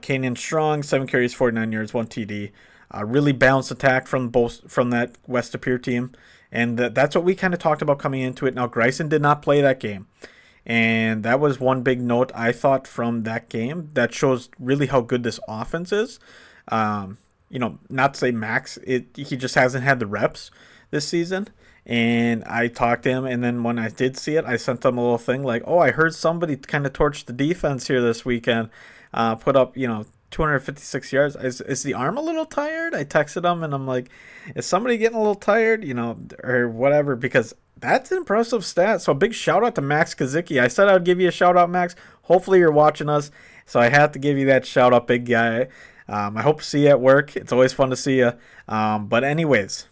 Canyon Strong, 7 carries, 49 yards, 1 TD. Really balanced attack from that West Appear team. And that's what we kind of talked about coming into it. Now, Greisen did not play that game. And that was one big note I thought from that game that shows really how good this offense is. Not to say Max, he just hasn't had the reps this season. And I talked to him, and then when I did see it, I sent him a little thing like, "Oh, I heard somebody kind of torch the defense here this weekend, put up 256 yards. Is the arm a little tired?" I texted him, and I'm like, "Is somebody getting a little tired? Or whatever?" Because that's an impressive stat. So big shout out to Max Kazicki. I said I would give you a shout out, Max. Hopefully you're watching us, so I have to give you that shout out, big guy. I hope to see you at work. It's always fun to see you. But anyways,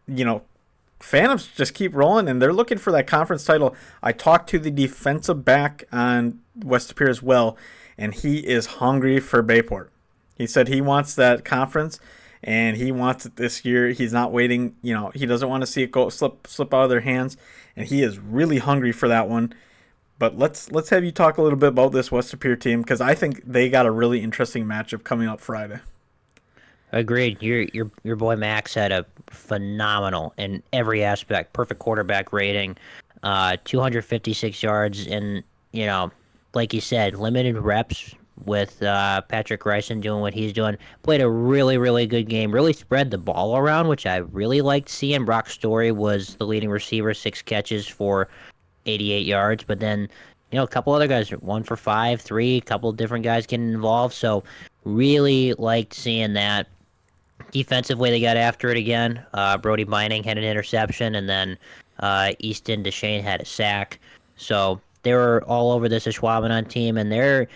you know, Phantoms just keep rolling, and they're looking for that conference title. I talked to the defensive back on West Appear as well, and he is hungry for Bayport. He said he wants that conference, and he wants it this year. He's not waiting. He doesn't want to see it go slip out of their hands, and he is really hungry for that one. But let's have you talk a little bit about this West Appear team because I think they got a really interesting matchup coming up Friday. Agreed. Your boy Max had a phenomenal in every aspect, perfect quarterback rating, 256 yards, and like you said, limited reps with Patrick Ryson doing what he's doing. Played a really really good game. Really spread the ball around, which I really liked seeing. Brock Story was the leading receiver, 6 catches for 88 yards, but then a couple other guys, 1 for 5, three, a couple different guys getting involved. So really liked seeing that. Defensively, they got after it again. Brody Mining had an interception, and then Easton Deshane had a sack. So they were all over this Ashwaubenon team, and they're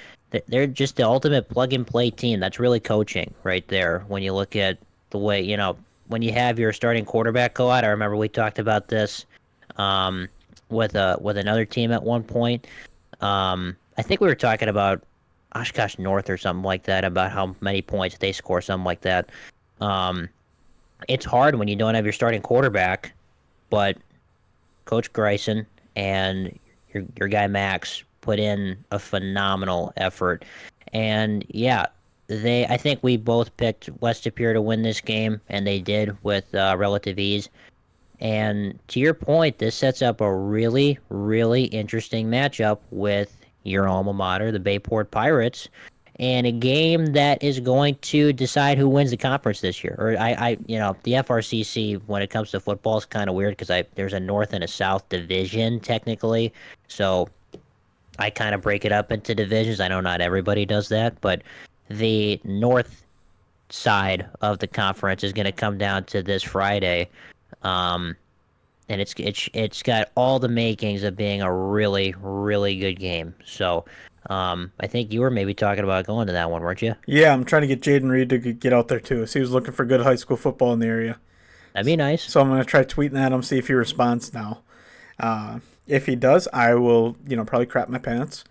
just the ultimate plug and play team. That's really coaching right there. When you look at the way when you have your starting quarterback go out. I remember we talked about this with another team at one point. I think we were talking about Oshkosh North or something like that, about how many points they score, something like that. Um, it's hard when you don't have your starting quarterback, but Coach Greisen and your guy Max put in a phenomenal effort. And yeah, I think we both picked West Superior to win this game, and they did with relative ease. And to your point, this sets up a really, really interesting matchup with your alma mater, the Bayport Pirates, and a game that is going to decide who wins the conference this year. Or the FRCC when it comes to football is kind of weird because there's a North and a South division technically, so I kind of break it up into divisions. I know not everybody does that, but the North side of the conference is going to come down to this Friday. Um, and it's got all the makings of being a really, really good game. So, I think you were maybe talking about going to that one, weren't you? Yeah, I'm trying to get Jaden Reed to get out there too. So he was looking for good high school football in the area. That'd be nice. So I'm going to try tweeting at him, see if he responds now. If he does, I will, probably crap my pants.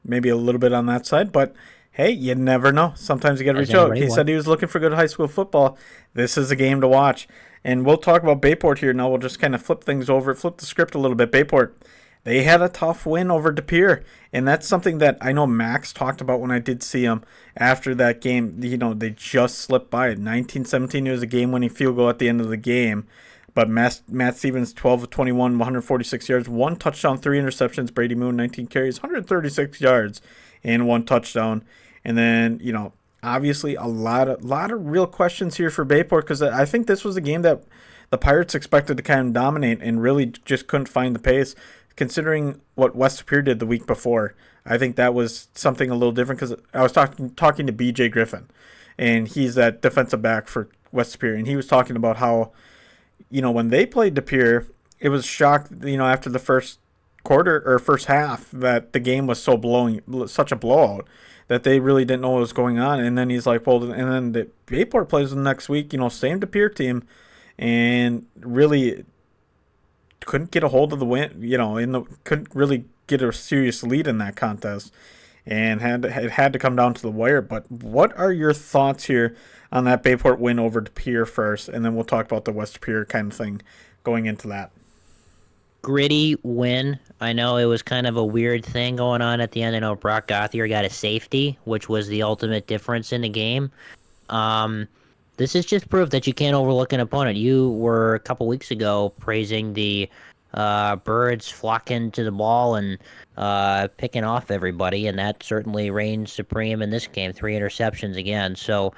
Maybe a little bit on that side, but hey, you never know. Sometimes you got to reach out. He said he was looking for good high school football. This is a game to watch. And we'll talk about Bayport here now. We'll just kind of flip the script a little bit. Bayport, they had a tough win over De Pere, and that's something that I know Max talked about when I did see him after that game. They just slipped by it. 19-17, it was a game-winning field goal at the end of the game. But Matt Stevens, 12 of 21, 146 yards, 1 touchdown, 3 interceptions. Brady Moon, 19 carries, 136 yards, and 1 touchdown. And then, obviously a lot of real questions here for Bayport because I think this was a game that the Pirates expected to kind of dominate and really just couldn't find the pace. Considering what West Superior did the week before, I think that was something a little different because I was talking to BJ Griffin, and he's that defensive back for West Superior, and he was talking about how, when they played De Pere, it was shocked, after the first quarter or first half that the game was such a blowout that they really didn't know what was going on. And then he's like, well, and then the Bayport plays the next week, same De Pere team, and really couldn't get a hold of the win, couldn't really get a serious lead in that contest, and it had to come down to the wire. But what are your thoughts here on that Bayport win over De Pere first, and then we'll talk about the West Superior kind of thing going into that. Gritty win. I know it was kind of a weird thing going on at the end. I know Brock Gothier got a safety, which was the ultimate difference in the game. This is just proof that you can't overlook an opponent. You were a couple weeks ago praising the birds flocking to the ball and picking off everybody, and that certainly reigned supreme in this game. 3 interceptions again. So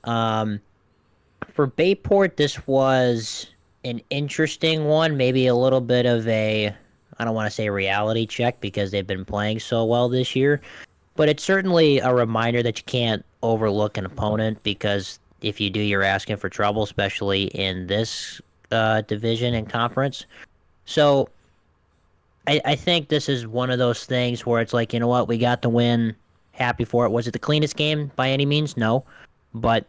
for Bayport, this was an interesting one, maybe a little bit of I don't want to say reality check because they've been playing so well this year, but it's certainly a reminder that you can't overlook an opponent because if you do, you're asking for trouble, especially in this division and conference. So I think this is one of those things where it's like, you know what, we got the win, happy for it. Was it the cleanest game by any means? No, but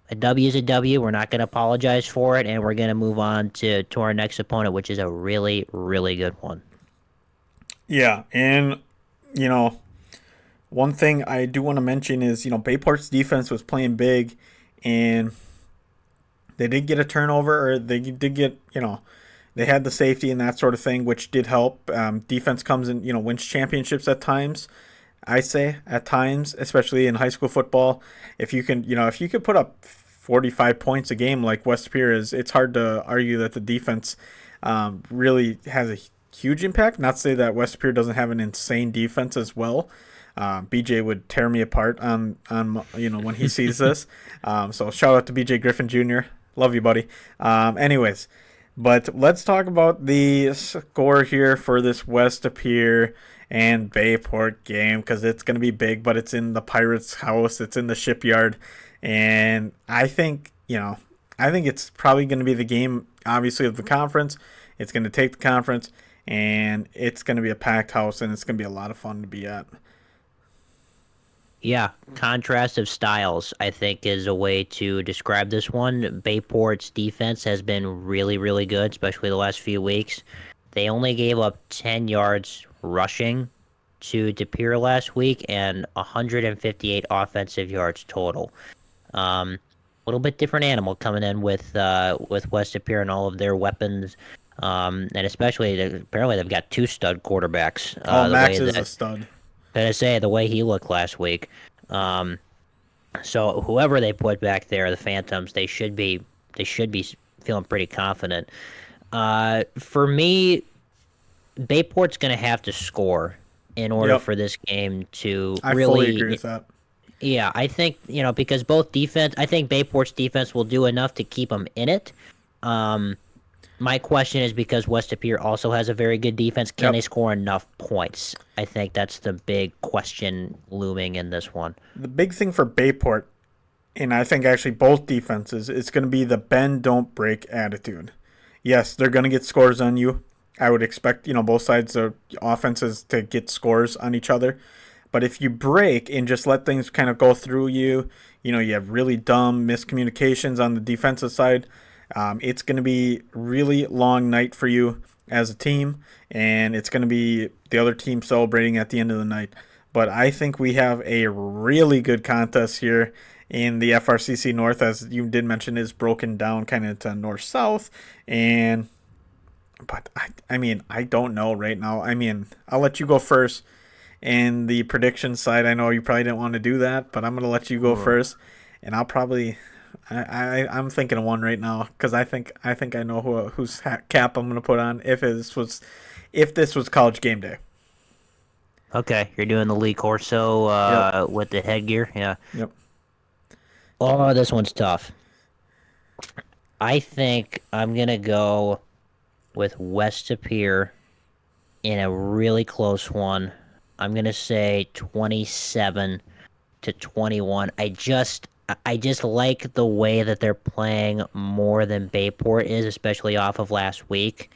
a W is a W. We're not going to apologize for it, and we're going to move on to our next opponent, which is a really, really good one. Yeah, and, one thing I do want to mention is, Bayport's defense was playing big, and they did get a turnover, or they did get, they had the safety and that sort of thing, which did help. Defense comes in, wins championships at times. I say at times, especially in high school football, if you can put up 45 points a game like West Superior is, it's hard to argue that the defense really has a huge impact. Not to say that West Superior doesn't have an insane defense as well. BJ would tear me apart on when he sees this. So shout out to BJ Griffin Jr. Love you, buddy. Anyways, but let's talk about the score here for this West Superior and Bayport game because it's going to be big, but it's in the Pirates' house. It's in the shipyard. And I think it's probably going to be the game, obviously, of the conference. It's going to take the conference, and it's going to be a packed house, and it's going to be a lot of fun to be at. Yeah, contrast of styles, I think, is a way to describe this one. Bayport's defense has been really, really good, especially the last few weeks. They only gave up 10 yards rushing to De Pere last week and 158 offensive yards total. A little bit different animal coming in with West Superior and all of their weapons And especially apparently they've got two stud quarterbacks. Oh, The way Max is a that stud. I say the way he looked last week. Um, so whoever they put back there, the Phantoms, they should be feeling pretty confident. For me, Bayport's going to have to score in order Yep, for this game to I fully agree really. with that. Yeah, I think because both defense, I think Bayport's defense will do enough to keep them in it. Um, my question is because West Appear also has a very good defense, can they Yep. score enough points? I think that's the big question looming in this one. The big thing for Bayport, and I think actually both defenses, is going to be the bend don't break attitude. Yes, they're going to get scores on you. I would expect, both sides of offenses to get scores on each other. But if you break and just let things kind of go through you, you have really dumb miscommunications on the defensive side. It's going to be really long night for you as a team, and it's going to be the other team celebrating at the end of the night. But I think we have a really good contest here in the FRCC North, as you did mention, is broken down kind of to north south, and but I don't know right now. I'll let you go first. And the prediction side, I know you probably didn't want to do that, but I'm gonna let you go Ugh. first, and I'll probably, I'm thinking of one right now because I think I know whose cap I'm gonna put on if this was college game day. Okay, you're doing the Lee Corso Yep. with the headgear. Yeah. Yep. Oh, this one's tough. I think I'm gonna go with West Appear in a really close one. I'm gonna say 27-21. I just like the way that they're playing more than Bayport is, especially off of last week.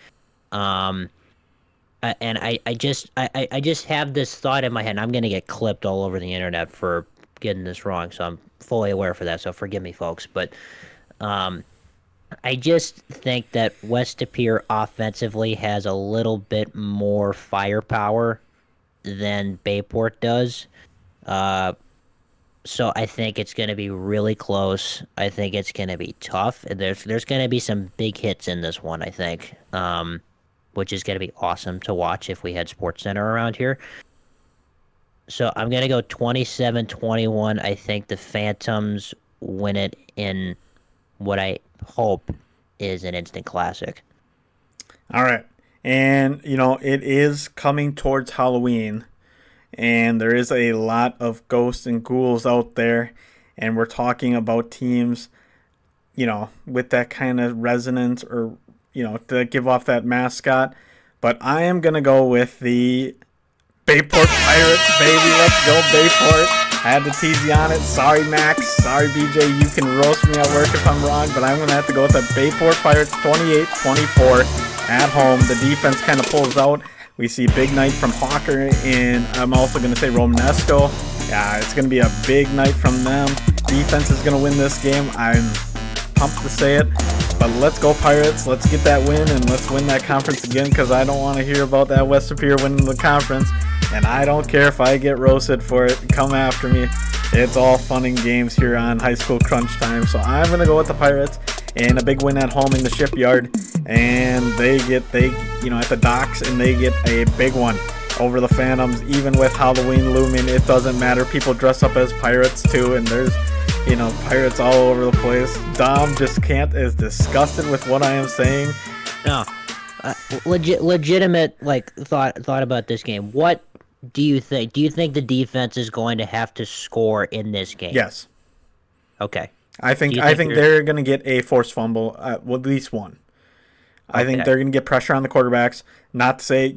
Um, and I just have this thought in my head. And I'm gonna get clipped all over the internet for getting this wrong, so I'm fully aware for that. So forgive me, folks. But um, I just think that West Appear offensively has a little bit more firepower than Bayport does. Uh, so I think it's going to be really close. I think it's going to be tough. There's going to be some big hits in this one, I think. Which is going to be awesome to watch if we had Sports Center around here. So I'm going to go 27-21. I think the Phantoms win it in what I hope is an instant classic. All right. And it is coming towards Halloween, and there is a lot of ghosts and ghouls out there, and we're talking about teams, with that kind of resonance or to give off that mascot. But I am gonna go with the Bayport Pirates, baby. Let's go, Bayport. I had to tease you on it. Sorry, Max. Sorry, BJ. You can roast me at work if I'm wrong, but I'm going to have to go with the Bayport Pirates 28-24 at home. The defense kind of pulls out. We see big night from Hawker, and I'm also going to say Romanesco. Yeah, it's going to be a big night from them. Defense is going to win this game. I'm pumped to say it. But let's go, Pirates. Let's get that win, and let's win that conference again, because I don't want to hear about that West Superior winning the conference. And I don't care if I get roasted for it. Come after me. It's all fun and games here on High School Crunch Time. So I'm going to go with the Pirates and a big win at home in the Shipyard. And they at the docks, and they get a big one over the Phantoms. Even with Halloween looming, it doesn't matter. People dress up as pirates too, and there's pirates all over the place. Dom just can't is disgusted with what I am saying. No, legitimate thought about this game. What do you think? Do you think the defense is going to have to score in this game? Yes. Okay. I Do think you I think think there's they're going to get a forced fumble, well, at least one. I think okay? they're going to get pressure on the quarterbacks. Not to say,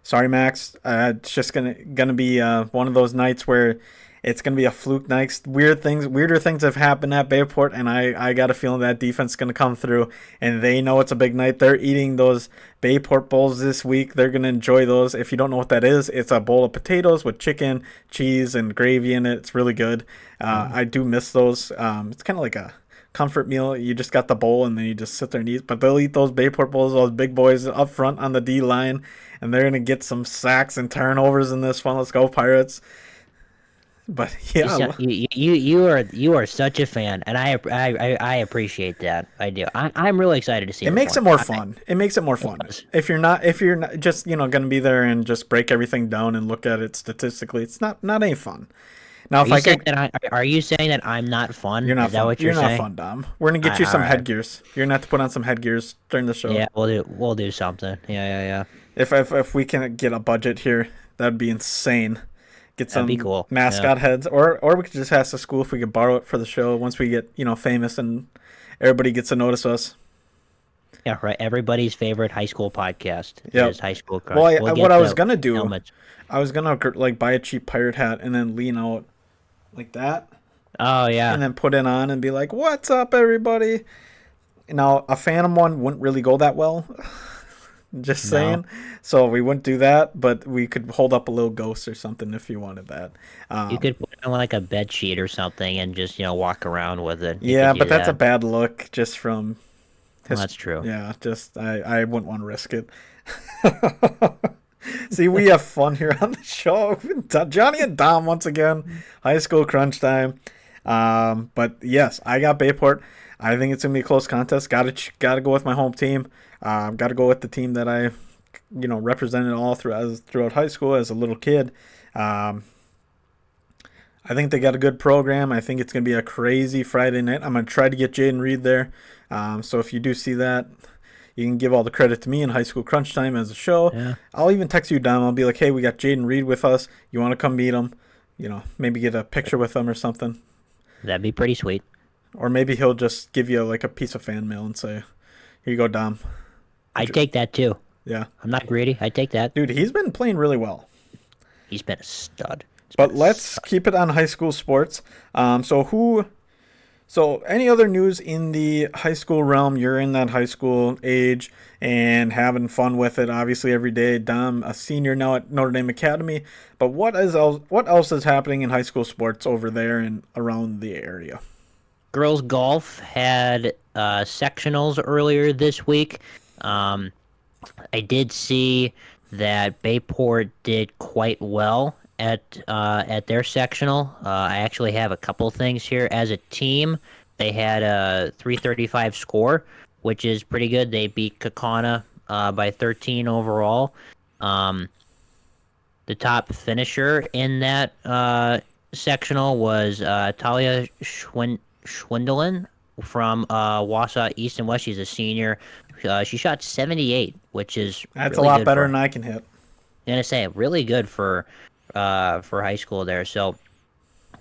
sorry, Max. It's just gonna be one of those nights where it's gonna be a fluke night. Weirder things have happened at Bayport, and I got a feeling that defense is gonna come through, and they know it's a big night. They're eating those Bayport bowls this week. They're gonna enjoy those. If you don't know what that is, it's a bowl of potatoes with chicken, cheese, and gravy in it. It's really good. I do miss those. It's kind of like a comfort meal. You just got the bowl and then you just sit there and eat. But they'll eat those Bayport bowls, those big boys up front on the D line, and they're gonna get some sacks and turnovers in this one. Let's go, Pirates. But You, yeah, so- you are such a fan, and I appreciate that. I do. I'm really excited to see it this makes one. it more fun. It makes it more It fun. does. If you're not just gonna be there and just break everything down and look at it statistically, it's not any fun. Now, Are if you I saying could, that Are you saying that I'm not fun? you're not Is that fun. what You're you're not saying? fun, Dom. We're gonna get you All some right. headgears. You're gonna have to put on some headgears during the show. Yeah, we'll do something. Yeah. If we can get a budget here, that'd be insane. Get That'd be some cool. Yeah. mascot heads, or we could just ask the school if we could borrow it for the show once we get famous and everybody gets to notice us. Yeah, right. Everybody's favorite high school podcast Yep. is High School Well, Crunch. We'll what get I was the gonna do, helmets. I was gonna like buy a cheap pirate hat and then lean out like that, Oh and yeah. then put it on and be like, "What's up, everybody?" Now, a Phantom one wouldn't really go that well. Just No. saying. So we wouldn't do that, but we could hold up a little ghost or something if you wanted that. You Um, could put it on like a bed sheet or something and just, walk around with it. You could yeah, do but that's a that. bad look just from Well, his. that's true. Yeah, just I wouldn't want to risk it. See, we have fun here on the show. Jonny and Dom once again, high school crunch time. But yes, I got Bayport. I think it's gonna be a close contest. Gotta go with my home team. Gotta go with the team that I, represented all throughout high school as a little kid. Um, I think they got a good program. I think it's gonna be a crazy Friday night. I'm gonna try to get Jaden Reed there. So if you do see that, you can give all the credit to me in High School Crunch Time as a show. Yeah. I'll even text you, Dom. I'll be like, hey, we got Jaden Reed with us. You want to come meet him? Maybe get a picture with him or something. That'd be pretty sweet. Or maybe he'll just give you like a piece of fan mail and say, here you go, Dom. I'd take that too. Yeah. I'm not greedy. I'd take that. Dude, he's been playing really well. He's been a stud. He's been But a let's stud. keep it on high school sports. So any other news in the high school realm? You're in that high school age and having fun with it, obviously every day. Dom, a senior now at Notre Dame Academy. But what else is happening in high school sports over there and around the area? Girls golf had sectionals earlier this week. Um, I did see that Bayport did quite well at their sectional. I actually have a couple things here. As a team, they had a 335 score, which is pretty good. They beat Kakana by 13 overall. Um, the top finisher in that sectional was Talia Schwindelin from Wausau East and West. She's a senior. She shot 78, which is That's a really lot good better for. than I can hit. I'm gonna say really good for high school there. So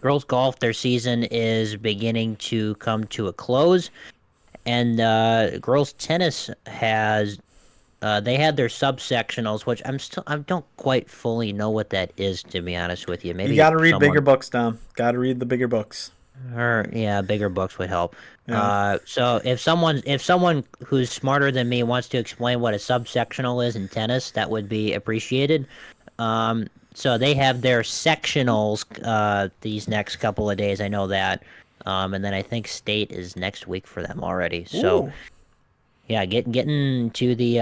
girls golf, their season is beginning to come to a close, and girls tennis has they had their subsectionals, which I don't quite fully know what that is, to be honest with you. You Maybe got to read bigger someone books, Dom. Got to read the bigger books. or yeah, bigger books would help. Yeah. So if someone who's smarter than me wants to explain what a subsectional is in tennis, that would be appreciated. So they have their sectionals these next couple of days. I know that. And then I think state is next week for them already. So Ooh. yeah, getting to the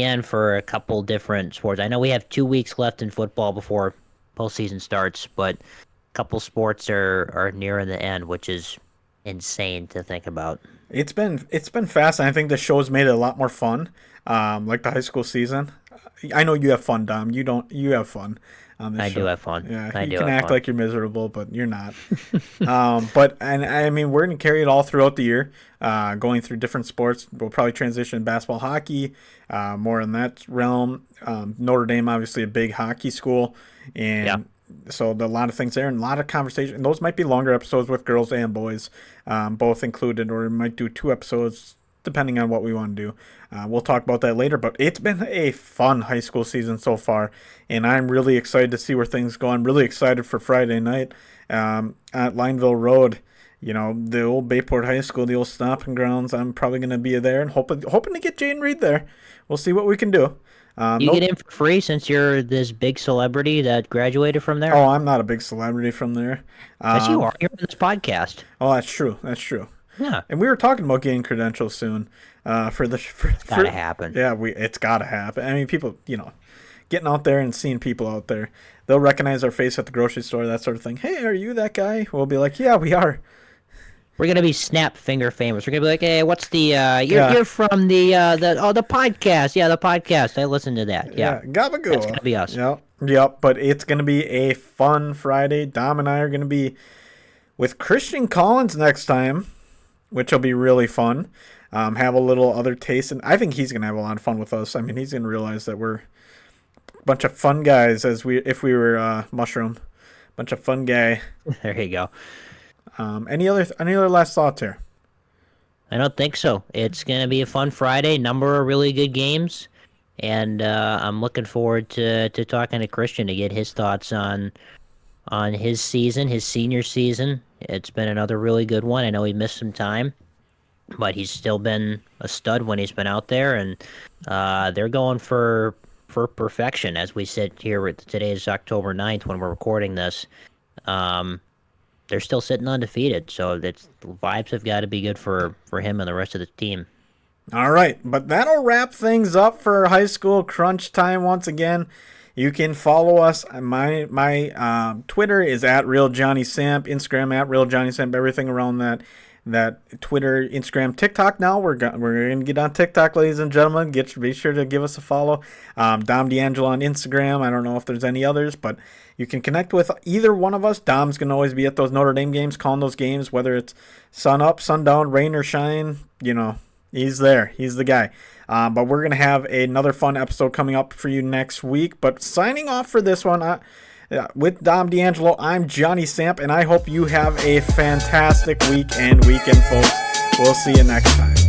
end for a couple different sports. I know we have 2 weeks left in football before postseason starts, but a couple sports are nearing the end, which is insane to think about. It's been fast, and I think the show's made it a lot more fun. Like the high school season. I know you have fun, Dom. You don't. You have fun on this I show. do have fun. Yeah, I you do can have act fun. like you're miserable, but you're not. But and I mean, we're gonna carry it all throughout the year, going through different sports. We'll probably transition basketball, hockey, more in that realm. Notre Dame, obviously, a big hockey school, Yeah. and so a lot of things there and a lot of conversation. Those might be longer episodes with girls and boys, both included, or we might do 2 episodes depending on what we want to do. We'll talk about that later, but it's been a fun high school season so far, and I'm really excited to see where things go. I'm really excited for Friday night at Lineville Road. The old Bayport High School, the old stomping grounds. I'm probably going to be there and hoping to get Jane Reed there. We'll see what we can do. You Nope. get in for free since you're this big celebrity that graduated from there? Oh, I'm not a big celebrity from there. Yes, you are. You're on this podcast. Oh, that's true. That's true. Yeah. And we were talking about getting credentials soon. For Gotta happen. Yeah, it's gotta happen. I mean, people, getting out there and seeing people out there. They'll recognize our face at the grocery store, that sort of thing. Hey, are you that guy? We'll be like, yeah, we are. We're gonna be snap finger famous. We're gonna be like, hey, what's the you're from the podcast. Yeah, the podcast. I listened to that. Yeah. Gabagool. That's gonna be us. Yep. But it's gonna be a fun Friday. Dom and I are gonna be with Christian Collins next time, which will be really fun. Have a little other taste, and I think he's gonna have a lot of fun with us. I mean, he's gonna realize that we're a bunch of fun guys, if we were Mushroom, bunch of fun guy. There you go. Any other last thoughts here? I don't think so. It's gonna be a fun Friday. Number of really good games, and I'm looking forward to talking to Christian to get his thoughts on his season, his senior season. It's been another really good one. I know he missed some time, but he's still been a stud when he's been out there, and they're going for perfection as we sit here. Today is October 9th when we're recording this. They're still sitting undefeated, so the vibes have got to be good for him and the rest of the team. All right, but that'll wrap things up for high school crunch time once again. You can follow us. My Twitter is at RealJohnnySamp, Instagram at RealJohnnySamp, everything around that Twitter, Instagram, TikTok. Now we're gonna get on TikTok, ladies and gentlemen. Be sure to give us a follow. Dom D'Angelo on Instagram. I don't know if there's any others, but you can connect with either one of us. Dom's gonna always be at those Notre Dame games, calling those games, whether it's sun up, sun down, rain or shine. He's there. He's the guy. But we're gonna have another fun episode coming up for you next week. But signing off for this one. With Dom D'Angelo, I'm Johnny Samp, and I hope you have a fantastic week and weekend, folks. We'll see you next time.